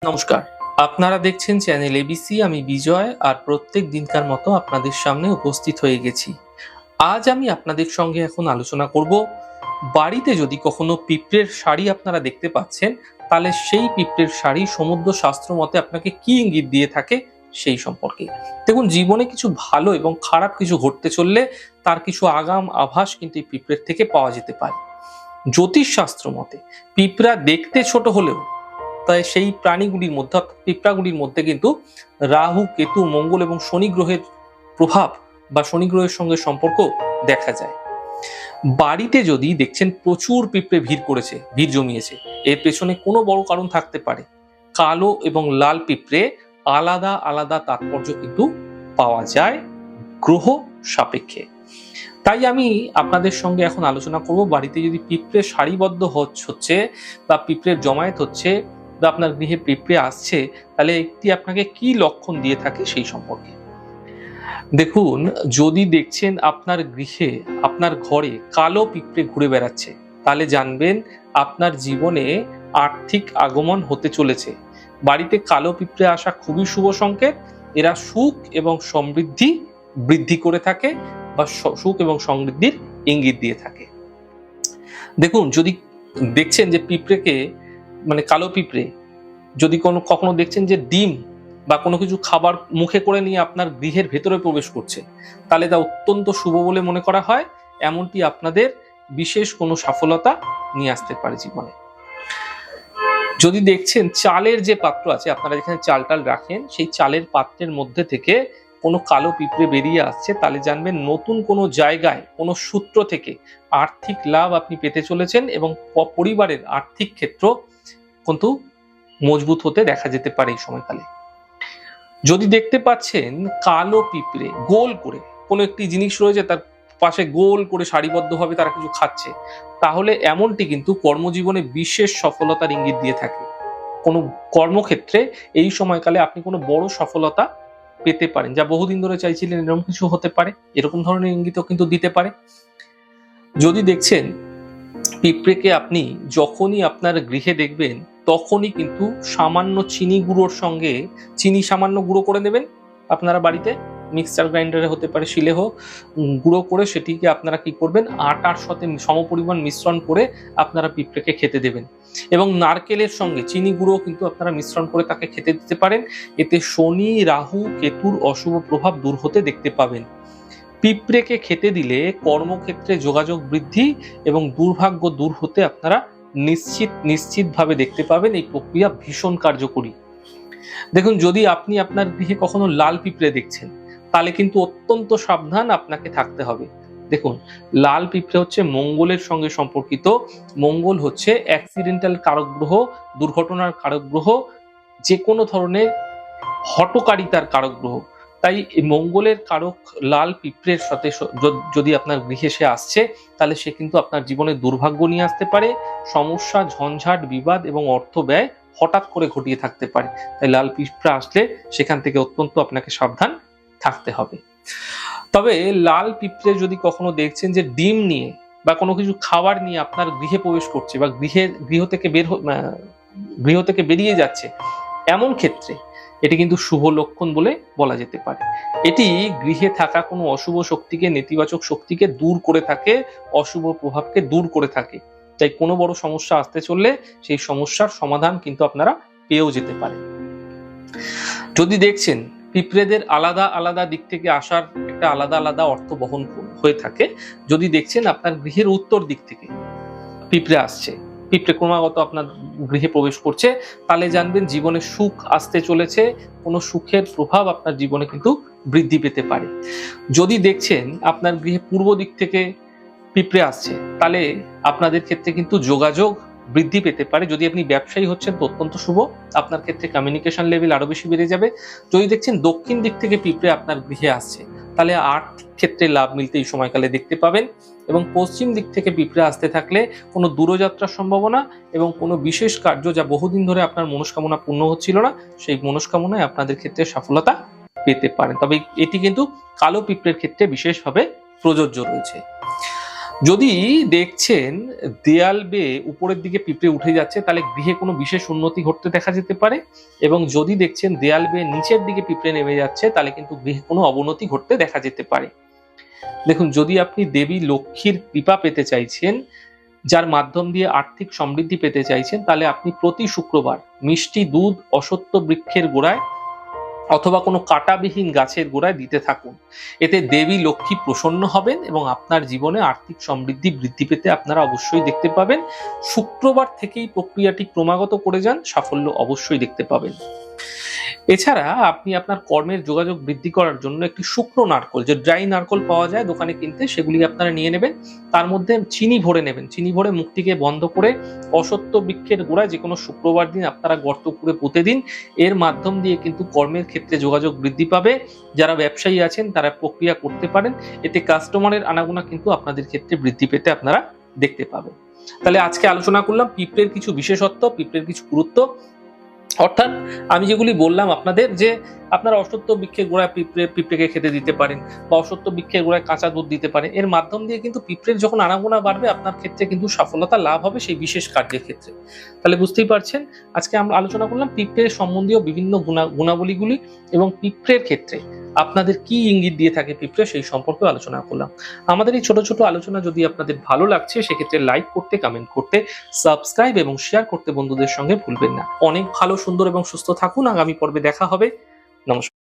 নমস্কার, আপনারা দেখছেন চ্যানেল এবিসি। আমি বিজয়, আর প্রত্যেক দিনকার মতো আপনাদের সামনে উপস্থিত হয়ে গেছি। আজ আমি আপনাদের সঙ্গে এখন আলোচনা করব, বাড়িতে যদি কখনো পিঁপড়ের শাড়ি আপনারা দেখতে পাচ্ছেন, তাহলে সেই পিঁপড়ের শাড়ি সমুদ্র শাস্ত্র মতে আপনাকে কি ইঙ্গিত দিয়ে থাকে সেই সম্পর্কে। দেখুন, জীবনে কিছু ভালো এবং খারাপ কিছু ঘটতে চললে তার কিছু আগাম আভাস কিন্তু এই পিঁপড়ের থেকে পাওয়া যেতে পারে। জ্যোতিষ শাস্ত্র মতে পিঁপড়া দেখতে ছোট হলেও তাই সেই প্রাণীগুলির মধ্যে অর্থাৎ পিঁপড়াগুলির মধ্যে কিন্তু রাহু, কেতু, মঙ্গল এবং শনি গ্রহের প্রভাব বা শনি গ্রহের সঙ্গে সম্পর্ক দেখা যায়। বাড়িতে যদি দেখছেন প্রচুর পিঁপড়ে ভিড় জমিয়েছে, এর পেছনে কোনো বড় কারণ থাকতে পারে। কালো এবং লাল পিঁপড়ে আলাদা আলাদা তাৎপর্য কিন্তু পাওয়া যায় গ্রহ সাপেক্ষে। তাই আমি আপনাদের সঙ্গে এখন আলোচনা করব, বাড়িতে যদি পিঁপড়ে সারিবদ্ধ হচ্ছে বা পিঁপড়ের জমায়েত হচ্ছে বা আপনার গৃহে পিঁপড়ে আসছে, তাহলে একটি আপনাকে কি লক্ষণ দিয়ে থাকে সেই সম্পর্কে। দেখুন, যদি দেখছেন আপনার গৃহে, আপনার ঘরে কালো পিঁপড়ে ঘুরে বেড়াচ্ছে, তাহলে জানবেন আপনার জীবনে আর্থিক আগমন হতে চলেছে। বাড়িতে কালো পিঁপড়ে আসা খুবই শুভ সংকেত। এরা সুখ এবং সমৃদ্ধি বৃদ্ধি করে থাকে বা সুখ এবং সমৃদ্ধির ইঙ্গিত দিয়ে থাকে। দেখুন, যদি দেখছেন যে পিঁপড়েকে মানে কালো পিঁপড়ে যদি কখনো দেখছেন যে ডিম বা কোনো কিছু খাবার মুখে করে নিয়ে আপনার গৃহের ভেতরে প্রবেশ করছে, তাহলে তা অত্যন্ত শুভ বলে মনে করা হয়। এমনটি আপনাদের বিশেষ কোনো সফলতা নিয়ে আসতে পারে জীবনে। যদি দেখছেন চালের যে পাত্র আছে, আপনারা যেখানে চাল টাল রাখেন, সেই চালের পাত্রের মধ্যে থেকে কোনো কালো পিঁপড়ে বেরিয়ে আসছে, তাহলে জানবেন নতুন কোনো জায়গায় কোনো সূত্র থেকে আর্থিক লাভ আপনি পেতে চলেছেন এবং পরিবারের আর্থিক ক্ষেত্র কিন্তু মজবুত হতে দেখা যেতে পারে এই সময়কালে। যদি দেখতে পাচ্ছেন কালো পিঁপড়ে গোল করে কোনো একটি জিনিস রয়েছে, তার পাশে গোল করে সারিবদ্ধভাবে তারা কিছু খাচ্ছে, তাহলে এমনটি কিন্তু কর্মজীবনে বিশেষ সফলতার ইঙ্গিত দিয়ে থাকে। কোনো কর্মক্ষেত্রে এই সময়কালে আপনি কোনো বড় সফলতা পেতে পারেন, যা বহুদিন ধরে চাইছিলেন, এরকম কিছু হতে পারে, এরকম ধরনের ইঙ্গিতও কিন্তু দিতে পারে। যদি দেখছেন পিঁপড়েকে আপনি যখনই আপনার গৃহে দেখবেন, তখনই কিন্তু সামান্য চিনি গুঁড়োর সঙ্গে চিনি সামান্য গুঁড়ো করে নেবেন আপনারা বাড়িতে, মিক্সচার গ্রাইন্ডারে হতে পারে, শিলে হোক, গুঁড়ো করে সেটিকে আপনারা কি করবেন, আটার সাথে সমপরিমাণ মিশ্রণ করে আপনারা পিঁপড়েকে খেতে দেবেন। এবং নারকেলের সঙ্গে চিনি গুঁড়ো কিন্তু আপনারা মিশ্রণ করে তাকে খেতে দিতে পারেন। এতে শনি, রাহু, কেতুর অশুভ প্রভাব দূর হতে দেখতে পাবেন। পিঁপড়েকে খেতে দিলে কর্মক্ষেত্রে যোগাযোগ বৃদ্ধি এবং দুর্ভাগ্য দূর হতে আপনারা নিশ্চিতভাবে দেখতে পাবেন। এই প্রক্রিয়া ভীষণ কার্যকরী। দেখুন, যদি আপনি আপনার গৃহে কখনো লাল পিঁপড়ে দেখছেন, তাহলে কিন্তু অত্যন্ত সাবধান আপনাকে থাকতে হবে। দেখুন, লাল পিঁপড়ে হচ্ছে মঙ্গলের সঙ্গে সম্পর্কিত। মঙ্গল হচ্ছে অ্যাক্সিডেন্টাল কারক গ্রহ, দুর্ঘটনার কারক গ্রহ, যে কোনো ধরনের হঠকারিতার কারক গ্রহ। তাই এই মঙ্গলের কারক লাল পিঁপড়ের সাথে যদি আপনার গৃহে সে আসছে, তাহলে সে কিন্তু আপনার জীবনে দুর্ভাগ্য নিয়ে আসতে পারে, সমস্যা, ঝঞ্ঝাট, বিবাদ এবং অর্থ ব্যয় হঠাৎ করে ঘটিয়ে থাকতে পারে। তাই লাল পিঁপড়ে আসলে সেখান থেকে অত্যন্ত আপনাকে সাবধান থাকতে হবে। তবে লাল পিঁপড়ে যদি কখনো দেখছেন যে ডিম নিয়ে বা কোনো কিছু খাবার নিয়ে আপনার গৃহে প্রবেশ করছে বা গৃহ থেকে বেরিয়ে যাচ্ছে, এমন ক্ষেত্রে এটি কিন্তু শুভ লক্ষণ বলে বলা যেতে পারে। এটি গৃহে থাকা কোনো অশুভ শক্তিকে, নেতিবাচক শক্তিকে দূর করে থাকে, অশুভ প্রভাবকে দূর করে থাকে। তাই কোনো বড় সমস্যা আসতে চললে সেই সমস্যার সমাধান কিন্তু আপনারা পেয়েও যেতে পারেন। যদি দেখছেন পিঁপড়েদের আলাদা আলাদা দিক থেকে আসার একটা আলাদা আলাদা অর্থ বহন হয়ে থাকে, যদি দেখছেন আপনার গৃহের উত্তর দিক থেকে পিঁপড়ে আসছে, পিঁপড়ে ক্রমাগত আপনার গৃহে প্রবেশ করছে, তাহলে জানবেন জীবনে সুখ আসতে চলেছে, কোনো সুখের প্রভাব আপনার জীবনে কিন্তু বৃদ্ধি পেতে পারে। যদি দেখছেন আপনার গৃহে পূর্ব দিক থেকে পিঁপড়ে আসছে, তাহলে আপনাদের ক্ষেত্রে কিন্তু যোগাযোগ বৃদ্ধি পেতে পারে। যদি আপনি ব্যবসায়ী হচ্ছেন তো অত্যন্ত শুভ, আপনার ক্ষেত্রে কমিউনিকেশন লেভেল আরো বেশি বেড়ে যাবে। যদি দেখছেন দক্ষিণ দিক থেকে পিঁপড়ে আপনার গৃহে আসছে, তাহলে আর্থিক ক্ষেত্রে লাভ মিলতে এই সময়কালে দেখতে পাবেন। এবং পশ্চিম দিক থেকে পিঁপড়ে আসতে থাকলে কোনো দূরযাত্রার সম্ভাবনা এবং কোনো বিশেষ কার্য যা বহুদিন ধরে আপনার মনস্কামনা পূর্ণ হচ্ছিল না, সেই মনস্কামনায় আপনাদের ক্ষেত্রে সফলতা পেতে পারেন। তবে এটি কিন্তু কালো পিঁপড়ের ক্ষেত্রে বিশেষভাবে প্রযোজ্য রয়েছে। যদি দেখছেন দেয়াল বেয়ে উপরের দিকে পিঁপড়ে উঠে যাচ্ছে, তাহলে গৃহে কোনো বিশেষ উন্নতি ঘটতে দেখা যেতে পারে। এবং যদি দেখছেন দেয়াল বেয়ে নিচের দিকে পিঁপড়ে নেমে যাচ্ছে, তাহলে কিন্তু গৃহে কোনো অবনতি ঘটতে দেখা যেতে পারে। দেখুন, যদি আপনি দেবী লক্ষ্মীর কৃপা পেতে চাইছেন, যার মাধ্যম দিয়ে আর্থিক সমৃদ্ধি পেতে চাইছেন, তাহলে আপনি প্রতি শুক্রবার মিষ্টি দুধ অশ্বত্থ বৃক্ষের গোড়ায় অথবা কোনো কাঁটাবিহীন গাছের গোড়ায় দিতে থাকুন। এতে দেবী লক্ষ্মী প্রসন্ন হবেন এবং আপনার জীবনে আর্থিক সমৃদ্ধি বৃদ্ধি পেতে আপনারা অবশ্যই দেখতে পাবেন। শুক্রবার থেকেই প্রক্রিয়াটি ক্রমাগত করে যান, সাফল্য অবশ্যই দেখতে পাবেন। এছাড়া আপনি আপনার কর্মের যোগাযোগ বৃদ্ধি করার জন্য একটি শুকনো নারকল, যে ড্রাই নারকল পাওয়া যায় দোকানে কিনতে, সেগুলি আপনারা নিয়ে নেবেন। তার মধ্যে চিনি ভরে নেবেন। চিনি ভরে মুখটিকে বন্ধ করে অশ্বত্থ বৃক্ষের গোড়ায় যে কোনো শুক্রবার দিন আপনারা গর্ত করে পুঁতে দিন। এর মাধ্যম দিয়ে কিন্তু কর্মের ক্ষেত্রে যোগাযোগ বৃদ্ধি পাবে। যারা ব্যবসায়ী আছেন তারা প্রক্রিয়া করতে পারেন। এতে কাস্টমারের আনাগোনা কিন্তু আপনাদের ক্ষেত্রে বৃদ্ধি পেতে আপনারা দেখতে পাবেন। তাহলে আজকে আলোচনা করলাম পিঁপড়ের কিছু বিশেষত্ব, পিঁপড়ের কিছু গুরুত্ব। অর্থাৎ আমি যেগুলি বললাম আপনাদের, যে আপনারা অশ্বত্থ বৃক্ষের গোড়ায় পিঁপড়েকে খেতে দিতে পারেন, বা অশ্বত্থ বৃক্ষের গোড়ায় কাঁচা দুধ দিতে পারেন। এর মাধ্যম দিয়ে কিন্তু পিঁপড়ের যখন আনাগোনা বাড়বে, আপনার ক্ষেত্রে কিন্তু সফলতা লাভ হবে সেই বিশেষ কার্যের ক্ষেত্রে। তাহলে বুঝতেই পারছেন, আজকে আমরা আলোচনা করলাম পিঁপড়ের সম্বন্ধীয় বিভিন্ন গুণাবলীগুলি, এবং পিঁপড়ের ক্ষেত্রে আপনাদের কি ইঙ্গিত দিয়ে থাকে পিঁপড়ে, সেই সম্পর্কে আলোচনা করলাম। আমাদের এই ছোট ছোট আলোচনা যদি আপনাদের ভালো লাগছে, সেক্ষেত্রে লাইক করতে, কমেন্ট করতে, সাবস্ক্রাইব এবং শেয়ার করতে বন্ধুদের সঙ্গে ভুলবেন না। অনেক ভালো, সুন্দর এবং সুস্থ থাকুন। আগামী পর্বে দেখা হবে। নমস্কার।